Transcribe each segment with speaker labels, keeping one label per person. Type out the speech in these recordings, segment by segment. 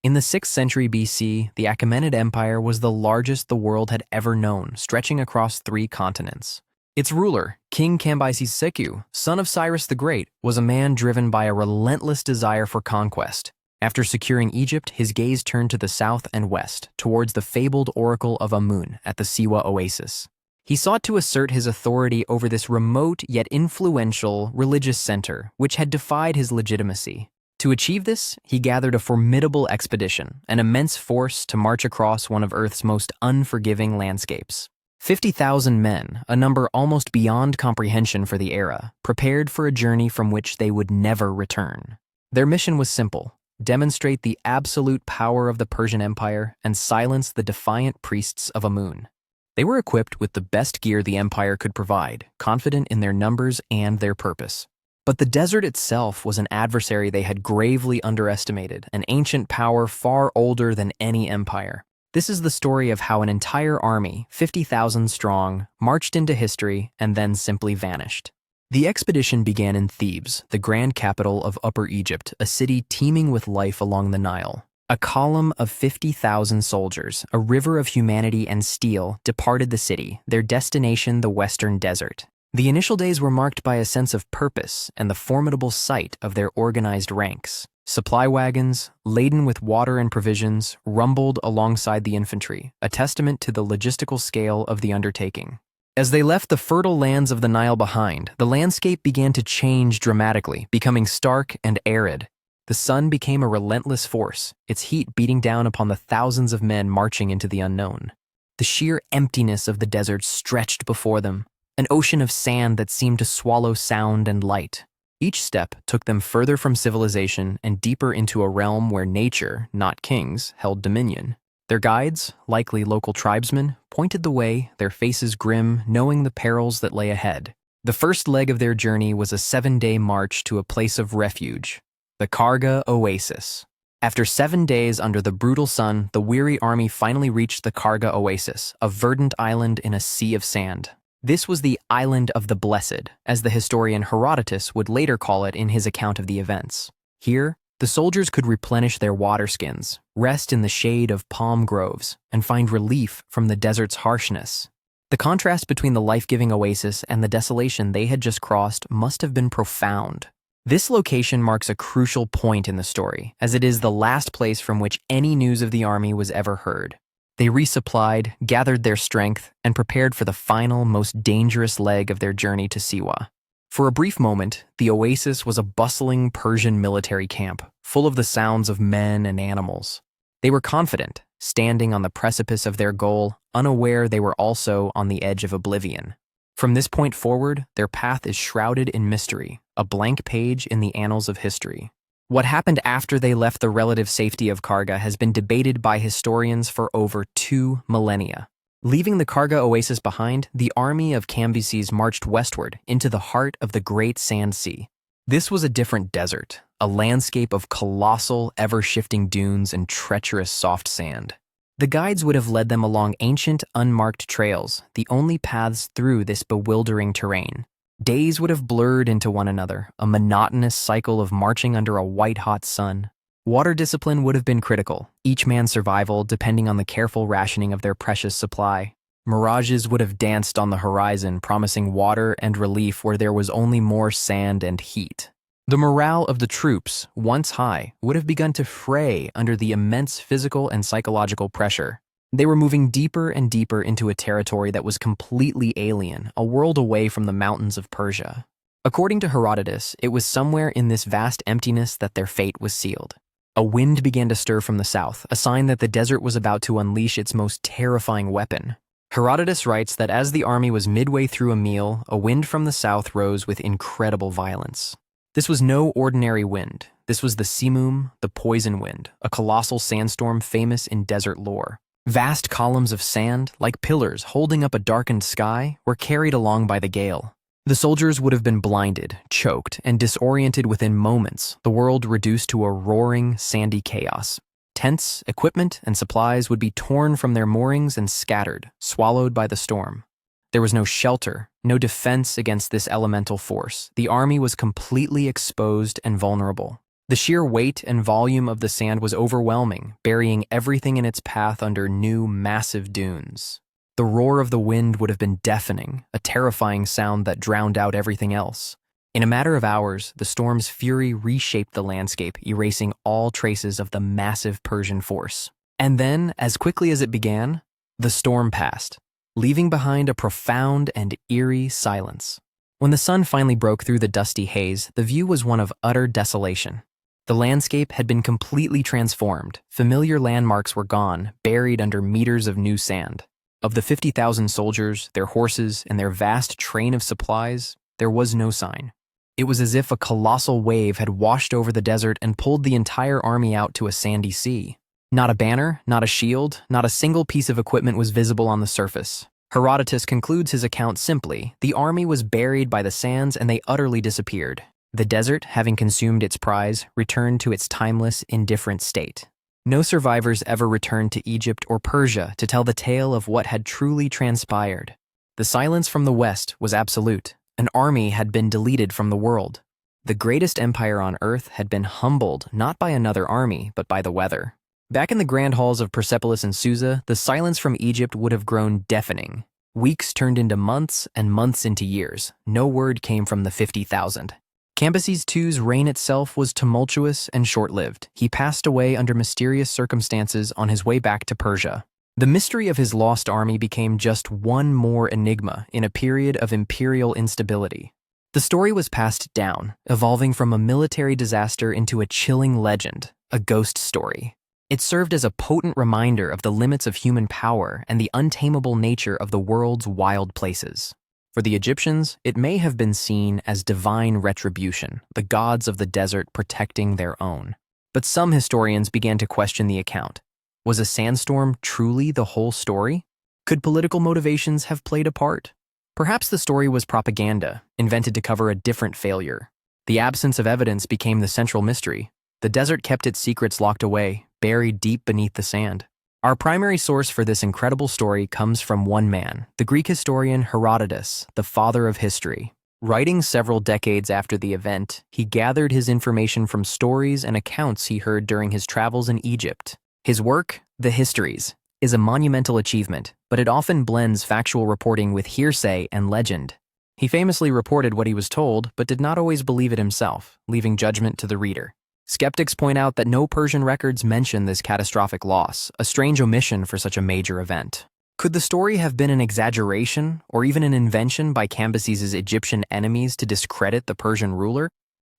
Speaker 1: In the 6th century BC, the Achaemenid Empire was the largest the world had ever known, stretching across 3 continents. Its ruler, King Cambyses II, son of Cyrus the Great, was a man driven by a relentless desire for conquest. After securing Egypt, his gaze turned to the south and west, towards the fabled oracle of Amun at the Siwa Oasis. He sought to assert his authority over this remote yet influential religious center, which had defied his legitimacy. To achieve this, he gathered a formidable expedition, an immense force to march across one of Earth's most unforgiving landscapes. 50,000 men, a number almost beyond comprehension for the era, prepared for a journey from which they would never return. Their mission was simple: demonstrate the absolute power of the Persian Empire and silence the defiant priests of Amun. They were equipped with the best gear the empire could provide, confident in their numbers and their purpose. But the desert itself was an adversary they had gravely underestimated, an ancient power far older than any empire. This is the story of how an entire army, 50,000 strong, marched into history and then simply vanished. The expedition began in Thebes, the grand capital of Upper Egypt, a city teeming with life along the Nile. A column of 50,000 soldiers, a river of humanity and steel, departed the city, their destination the western desert. The initial days were marked by a sense of purpose and the formidable sight of their organized ranks. Supply wagons, laden with water and provisions, rumbled alongside the infantry, a testament to the logistical scale of the undertaking. As they left the fertile lands of the Nile behind, the landscape began to change dramatically, becoming stark and arid. The sun became a relentless force, its heat beating down upon the thousands of men marching into the unknown. The sheer emptiness of the desert stretched before them, an ocean of sand that seemed to swallow sound and light. Each step took them further from civilization and deeper into a realm where nature, not kings, held dominion. Their guides, likely local tribesmen, pointed the way, their faces grim, knowing the perils that lay ahead. The first leg of their journey was a 7-day march to a place of refuge, the Kharga Oasis. After 7 days under the brutal sun, the weary army finally reached the Kharga Oasis, a verdant island in a sea of sand. This was the Island of the Blessed, as the historian Herodotus would later call it in his account of the events. Here, the soldiers could replenish their water skins, rest in the shade of palm groves, and find relief from the desert's harshness. The contrast between the life-giving oasis and the desolation they had just crossed must have been profound. This location marks a crucial point in the story, as it is the last place from which any news of the army was ever heard. They resupplied, gathered their strength, and prepared for the final, most dangerous leg of their journey to Siwa. For a brief moment, the oasis was a bustling Persian military camp, full of the sounds of men and animals. They were confident, standing on the precipice of their goal, unaware they were also on the edge of oblivion. From this point forward, their path is shrouded in mystery, a blank page in the annals of history. What happened after they left the relative safety of Kharga has been debated by historians for over 2 millennia. Leaving the Kharga Oasis behind, the army of Cambyses marched westward into the heart of the Great Sand Sea. This was a different desert, a landscape of colossal, ever-shifting dunes and treacherous soft sand. The guides would have led them along ancient, unmarked trails, the only paths through this bewildering terrain. Days would have blurred into one another, a monotonous cycle of marching under a white-hot sun. Water discipline would have been critical, each man's survival depending on the careful rationing of their precious supply. Mirages would have danced on the horizon, promising water and relief where there was only more sand and heat. The morale of the troops, once high, would have begun to fray under the immense physical and psychological pressure. They were moving deeper and deeper into a territory that was completely alien, a world away from the mountains of Persia. According to Herodotus, it was somewhere in this vast emptiness that their fate was sealed. A wind began to stir from the south, a sign that the desert was about to unleash its most terrifying weapon. Herodotus writes that as the army was midway through a meal, a wind from the south rose with incredible violence. This was no ordinary wind. This was the simoom, the poison wind, a colossal sandstorm famous in desert lore. Vast columns of sand, like pillars holding up a darkened sky, were carried along by the gale. The soldiers would have been blinded, choked, and disoriented within moments, the world reduced to a roaring, sandy chaos. Tents, equipment, and supplies would be torn from their moorings and scattered, swallowed by the storm. There was no shelter, no defense against this elemental force. The army was completely exposed and vulnerable. The sheer weight and volume of the sand was overwhelming, burying everything in its path under new, massive dunes. The roar of the wind would have been deafening, a terrifying sound that drowned out everything else. In a matter of hours, the storm's fury reshaped the landscape, erasing all traces of the massive Persian force. And then, as quickly as it began, the storm passed, leaving behind a profound and eerie silence. When the sun finally broke through the dusty haze, the view was one of utter desolation. The landscape had been completely transformed. Familiar landmarks were gone, buried under meters of new sand. Of the 50,000 soldiers, their horses, and their vast train of supplies, there was no sign. It was as if a colossal wave had washed over the desert and pulled the entire army out to a sandy sea. Not a banner, not a shield, not a single piece of equipment was visible on the surface. Herodotus concludes his account simply: the army was buried by the sands and they utterly disappeared. The desert, having consumed its prize, returned to its timeless, indifferent state. No survivors ever returned to Egypt or Persia to tell the tale of what had truly transpired. The silence from the West was absolute. An army had been deleted from the world. The greatest empire on earth had been humbled not by another army, but by the weather. Back in the grand halls of Persepolis and Susa, the silence from Egypt would have grown deafening. Weeks turned into months and months into years. No word came from the 50,000. Cambyses II's reign itself was tumultuous and short-lived. He passed away under mysterious circumstances on his way back to Persia. The mystery of his lost army became just one more enigma in a period of imperial instability. The story was passed down, evolving from a military disaster into a chilling legend, a ghost story. It served as a potent reminder of the limits of human power and the untamable nature of the world's wild places. For the Egyptians, it may have been seen as divine retribution, the gods of the desert protecting their own. But some historians began to question the account. Was a sandstorm truly the whole story? Could political motivations have played a part? Perhaps the story was propaganda, invented to cover a different failure. The absence of evidence became the central mystery. The desert kept its secrets locked away, buried deep beneath the sand. Our primary source for this incredible story comes from one man, the Greek historian Herodotus, the father of history. Writing several decades after the event, he gathered his information from stories and accounts he heard during his travels in Egypt. His work, The Histories, is a monumental achievement, but it often blends factual reporting with hearsay and legend. He famously reported what he was told, but did not always believe it himself, leaving judgment to the reader. Skeptics point out that no Persian records mention this catastrophic loss, a strange omission for such a major event. Could the story have been an exaggeration, or even an invention by Cambyses' Egyptian enemies to discredit the Persian ruler?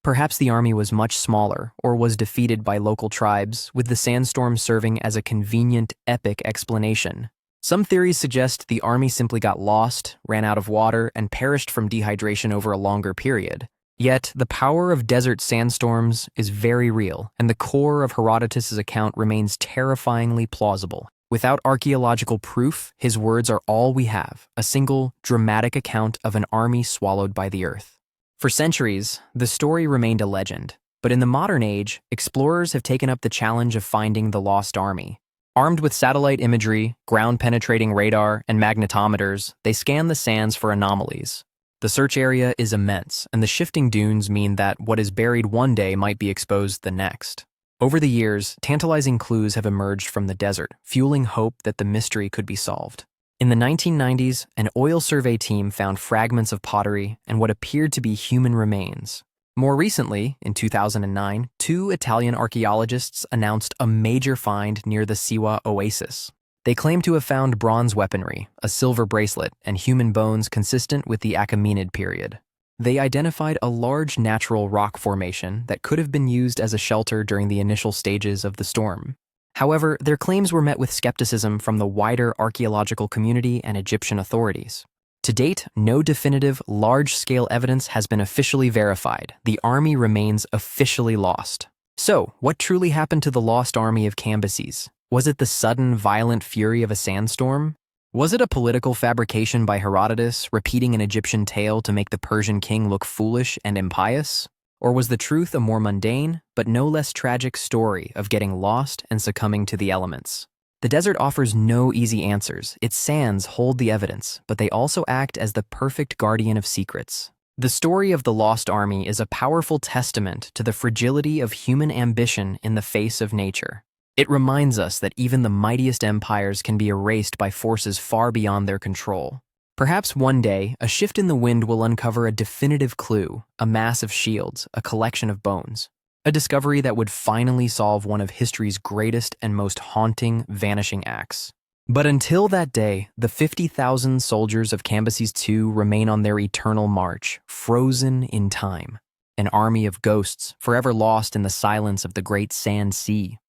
Speaker 1: Perhaps the army was much smaller, or was defeated by local tribes, with the sandstorm serving as a convenient, epic explanation. Some theories suggest the army simply got lost, ran out of water, and perished from dehydration over a longer period. Yet, the power of desert sandstorms is very real, and the core of Herodotus' account remains terrifyingly plausible. Without archaeological proof, his words are all we have, a single, dramatic account of an army swallowed by the earth. For centuries, the story remained a legend, but in the modern age, explorers have taken up the challenge of finding the lost army. Armed with satellite imagery, ground-penetrating radar, and magnetometers, they scan the sands for anomalies. The search area is immense, and the shifting dunes mean that what is buried one day might be exposed the next. Over the years, tantalizing clues have emerged from the desert, fueling hope that the mystery could be solved. In the 1990s, an oil survey team found fragments of pottery and what appeared to be human remains. More recently, in 2009, 2 Italian archaeologists announced a major find near the Siwa Oasis. They claim to have found bronze weaponry, a silver bracelet, and human bones consistent with the Achaemenid period. They identified a large natural rock formation that could have been used as a shelter during the initial stages of the storm. However, their claims were met with skepticism from the wider archaeological community and Egyptian authorities. To date, no definitive, large-scale evidence has been officially verified. The army remains officially lost. So, what truly happened to the lost army of Cambyses? Was it the sudden, violent fury of a sandstorm? Was it a political fabrication by Herodotus, repeating an Egyptian tale to make the Persian king look foolish and impious? Or was the truth a more mundane, but no less tragic story of getting lost and succumbing to the elements? The desert offers no easy answers. Its sands hold the evidence, but they also act as the perfect guardian of secrets. The story of the Lost Army is a powerful testament to the fragility of human ambition in the face of nature. It reminds us that even the mightiest empires can be erased by forces far beyond their control. Perhaps one day, a shift in the wind will uncover a definitive clue, a mass of shields, a collection of bones. A discovery that would finally solve one of history's greatest and most haunting vanishing acts. But until that day, the 50,000 soldiers of Cambyses II remain on their eternal march, frozen in time. An army of ghosts, forever lost in the silence of the great sand sea.